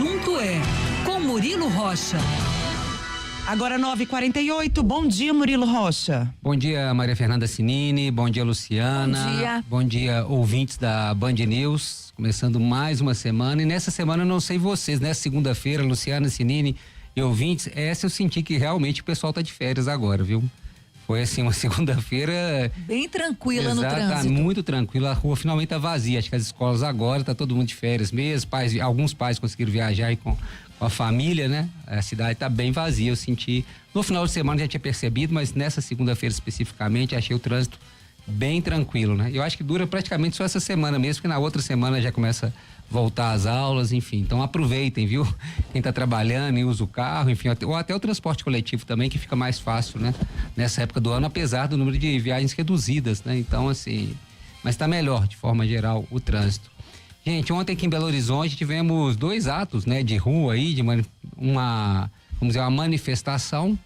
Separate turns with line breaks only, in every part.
assunto é com Murilo Rocha.
Agora 9h48, bom dia, Murilo Rocha.
Bom dia, Maria Fernanda Cinini, bom dia, Luciana.
Bom dia.
Bom dia, ouvintes da Band News, começando mais uma semana, e nessa semana eu não sei vocês, nessa segunda-feira, Luciana Cinini e ouvintes, essa eu senti que realmente o pessoal tá de férias agora, viu? Foi assim, uma segunda-feira
bem tranquila no trânsito.
Tá muito tranquila, a rua finalmente tá vazia, acho que as escolas agora tá todo mundo de férias mesmo, alguns pais conseguiram viajar aí com a família, né? A cidade tá bem vazia, eu senti, no final de semana já tinha percebido, mas nessa segunda-feira especificamente achei o trânsito bem tranquilo, né? Eu acho que dura praticamente só essa semana mesmo, porque na outra semana já começa a voltar às aulas, enfim, então aproveitem, viu? Quem tá trabalhando e usa o carro, enfim, ou até o transporte coletivo também, que fica mais fácil, né? Nessa época do ano, apesar do número de viagens reduzidas, né? Então, assim, mas tá melhor, de forma geral, o trânsito. Gente, ontem aqui em Belo Horizonte tivemos 2 atos, né? De rua aí, vamos dizer, uma manifestação,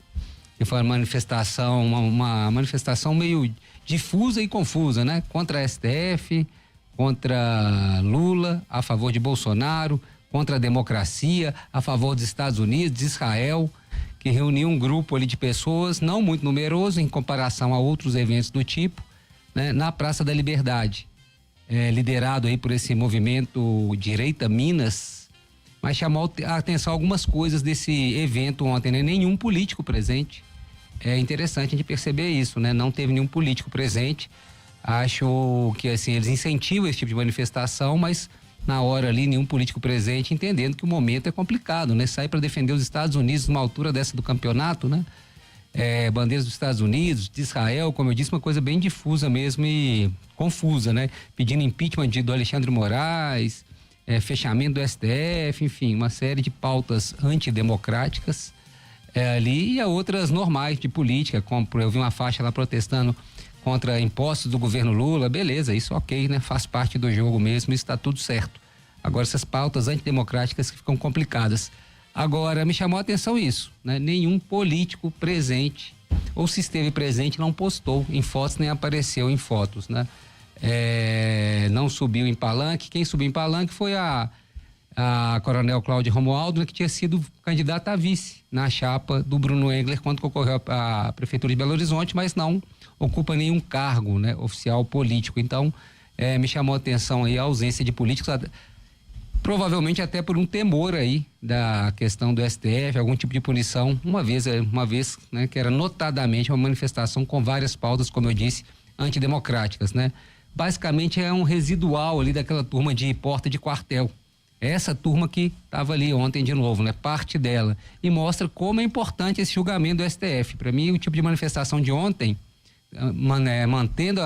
que foi uma manifestação meio difusa e confusa, né? Contra a STF, contra Lula, a favor de Bolsonaro, contra a democracia, a favor dos Estados Unidos, de Israel, que reuniu um grupo ali de pessoas, não muito numeroso em comparação a outros eventos do tipo, né? Na Praça da Liberdade, liderado aí por esse movimento Direita Minas, mas chamou a atenção algumas coisas desse evento ontem, né? Nenhum político presente. É interessante a gente perceber isso, né? Não teve nenhum político presente. Acho que assim, eles incentivam esse tipo de manifestação, mas na hora ali nenhum político presente, entendendo que o momento é complicado, né? Sair para defender os Estados Unidos numa altura dessa do campeonato, né? Bandeiras dos Estados Unidos, de Israel, como eu disse, uma coisa bem difusa mesmo e confusa, né? Pedindo impeachment do Alexandre Moraes, fechamento do STF, enfim, uma série de pautas antidemocráticas ali, e outras normais de política, como eu vi uma faixa lá protestando contra impostos do governo Lula, beleza, isso ok, né? Faz parte do jogo mesmo, isso está tudo certo. Agora essas pautas antidemocráticas que ficam complicadas. Agora, me chamou a atenção isso, né? Nenhum político presente, ou se esteve presente, não postou em fotos, nem apareceu em fotos, né? Não subiu em palanque. Quem subiu em palanque foi a Coronel Cláudia Romualdo, né, que tinha sido candidata a vice na chapa do Bruno Engler quando concorreu à Prefeitura de Belo Horizonte, mas não ocupa nenhum cargo, né, oficial político. Então, me chamou a atenção aí a ausência de políticos, provavelmente até por um temor aí da questão do STF, algum tipo de punição, uma vez, né, que era notadamente uma manifestação com várias pautas, como eu disse, antidemocráticas, né? Basicamente é um residual ali daquela turma de porta de quartel. Essa turma que estava ali ontem de novo, né? Parte dela. E mostra como é importante esse julgamento do STF. Para mim, o tipo de manifestação de ontem, mantendo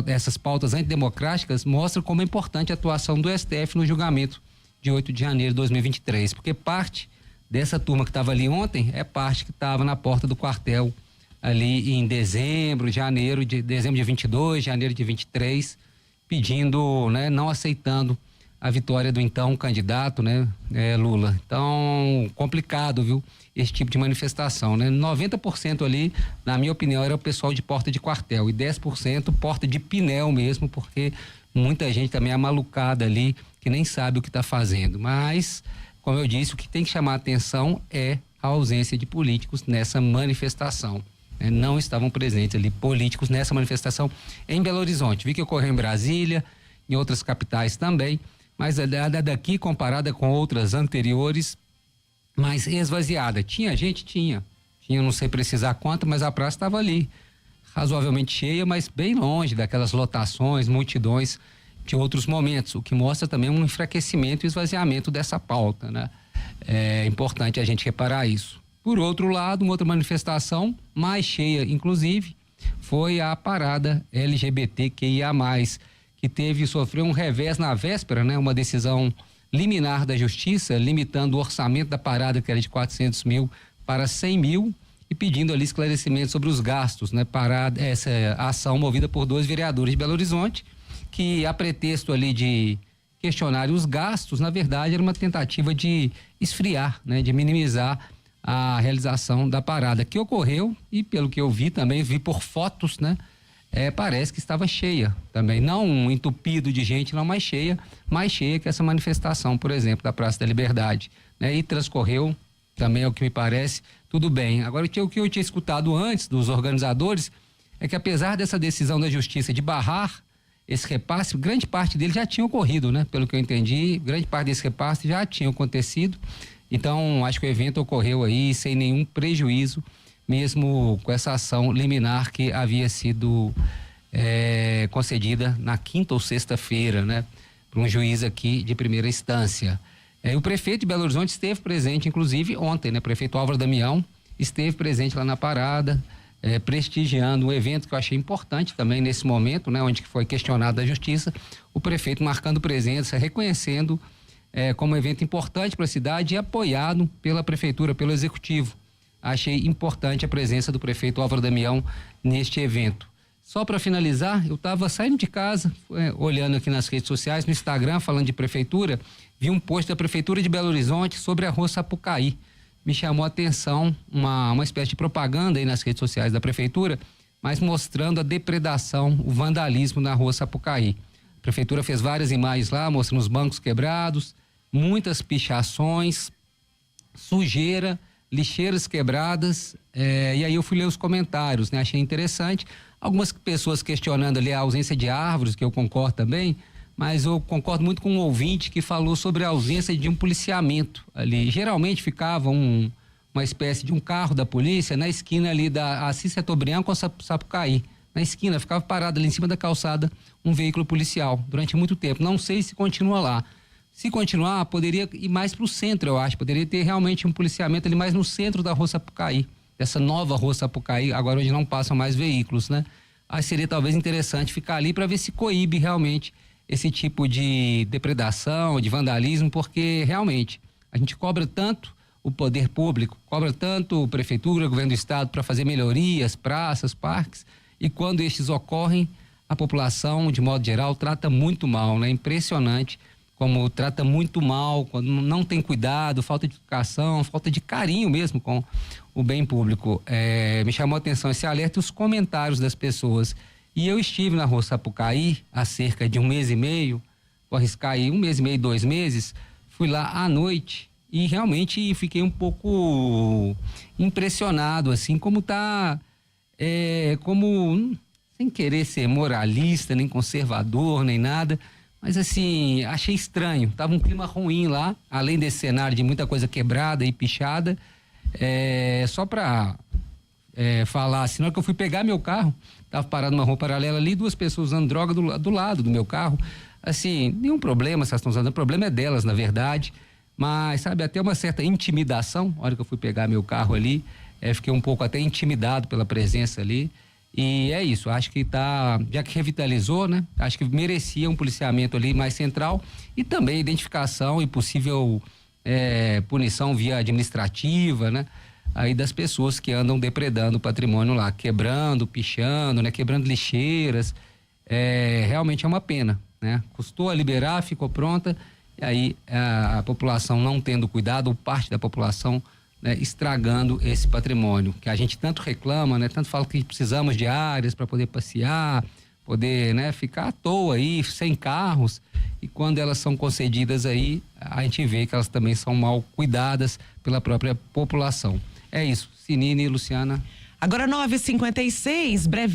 essas pautas antidemocráticas, mostra como é importante a atuação do STF no julgamento de 8 de janeiro de 2023. Porque parte dessa turma que estava ali ontem é parte que estava na porta do quartel ali em dezembro de 22, janeiro de 23, pedindo, né? Não aceitando a vitória do então candidato, né? Lula. Então, complicado, viu? Esse tipo de manifestação, né? 90% ali, na minha opinião, era o pessoal de porta de quartel e 10% porta de pinel mesmo, porque muita gente também é malucada ali, que nem sabe o que está fazendo. Mas, como eu disse, o que tem que chamar a atenção é a ausência de políticos nessa manifestação. Não estavam presentes ali políticos nessa manifestação em Belo Horizonte. Vi que ocorreu em Brasília, em outras capitais também, mas a daqui, comparada com outras anteriores, mais esvaziada. Tinha gente? Tinha, não sei precisar quanto, mas a praça estava ali, razoavelmente cheia, mas bem longe daquelas lotações, multidões de outros momentos, o que mostra também um enfraquecimento e esvaziamento dessa pauta, né? É importante a gente reparar isso. Por outro lado, uma outra manifestação, mais cheia inclusive, foi a parada LGBTQIA+, que sofreu um revés na véspera, né? Uma decisão liminar da Justiça, limitando o orçamento da parada, que era de 400 mil, para 100 mil, e pedindo ali esclarecimento sobre os gastos, né? Essa ação movida por 2 vereadores de Belo Horizonte, que a pretexto ali de questionar os gastos, na verdade era uma tentativa de esfriar, né? De minimizar a realização da parada, que ocorreu, e pelo que eu vi também, vi por fotos, né? parece que estava cheia também, não entupido de gente, não, mais cheia que essa manifestação, por exemplo, da Praça da Liberdade, né? E transcorreu também, ao que me parece, tudo bem. Agora, o que eu tinha escutado antes dos organizadores é que, apesar dessa decisão da Justiça de barrar esse repasse, grande parte dele já tinha ocorrido, né? Pelo que eu entendi, grande parte desse repasse já tinha acontecido. Então, acho que o evento ocorreu aí sem nenhum prejuízo, mesmo com essa ação liminar que havia sido concedida na quinta ou sexta-feira, né? Por um juiz aqui de primeira instância. O prefeito de Belo Horizonte esteve presente, inclusive, ontem, né? Prefeito Álvaro Damião esteve presente lá na parada, prestigiando um evento que eu achei importante também nesse momento, né? Onde foi questionado a justiça, o prefeito marcando presença, reconhecendo como um evento importante para a cidade e apoiado pela prefeitura, pelo executivo. Achei importante a presença do prefeito Álvaro Damião neste evento. Só para finalizar, eu estava saindo de casa, olhando aqui nas redes sociais, no Instagram, falando de prefeitura, vi um post da Prefeitura de Belo Horizonte sobre a Rua Sapucaí. Me chamou a atenção uma espécie de propaganda aí nas redes sociais da prefeitura, mas mostrando a depredação, o vandalismo na Rua Sapucaí. A prefeitura fez várias imagens lá, mostrando os bancos quebrados, muitas pichações, sujeira, lixeiras quebradas, e aí eu fui ler os comentários, né? Achei interessante. Algumas pessoas questionando ali a ausência de árvores, que eu concordo também, mas eu concordo muito com um ouvinte que falou sobre a ausência de um policiamento ali. Geralmente ficava uma espécie de um carro da polícia na esquina ali da Assis Chateaubriand com a Sapucaí. Na esquina, ficava parado ali em cima da calçada um veículo policial durante muito tempo. Não sei se continua lá. Se continuar, poderia ir mais para o centro, eu acho. Poderia ter realmente um policiamento ali mais no centro da Rua Sapucaí, dessa nova Rua Sapucaí, agora onde não passam mais veículos, né? Aí seria talvez interessante ficar ali para ver se coíbe realmente esse tipo de depredação, de vandalismo, porque realmente a gente cobra tanto o poder público, cobra tanto a prefeitura, o governo do estado para fazer melhorias, praças, parques, e quando estes ocorrem, a população, de modo geral, trata muito mal, né? Impressionante como trata muito mal, quando não tem cuidado, falta de educação, falta de carinho mesmo com o bem público. Me chamou a atenção esse alerta e os comentários das pessoas. E eu estive na Rua Sapucaí há cerca de 1 mês e meio, vou arriscar aí 1 mês e meio, 2 meses, fui lá à noite e realmente fiquei um pouco impressionado, assim, como tá, como, sem querer ser moralista, nem conservador, nem nada, mas assim, achei estranho, tava um clima ruim lá, além desse cenário de muita coisa quebrada e pichada, só para falar assim, na hora que eu fui pegar meu carro, tava parado numa rua paralela ali, 2 pessoas usando droga do lado do meu carro, assim, nenhum problema se elas estão usando, o problema é delas, na verdade, mas sabe, até uma certa intimidação, na hora que eu fui pegar meu carro ali, fiquei um pouco até intimidado pela presença ali. E é isso, acho que já que revitalizou, né? Acho que merecia um policiamento ali mais central e também identificação e possível punição via administrativa, né? Aí das pessoas que andam depredando o patrimônio lá, quebrando, pichando, né? Quebrando lixeiras, realmente é uma pena, né? Custou a liberar, ficou pronta, e aí a população não tendo cuidado, ou parte da população, né, estragando esse patrimônio, que a gente tanto reclama, né, tanto fala que precisamos de áreas para poder passear, poder, né, ficar à toa aí, sem carros, e quando elas são concedidas aí, a gente vê que elas também são mal cuidadas pela própria população. É isso, Sinine e Luciana.
Agora 9h56, breve.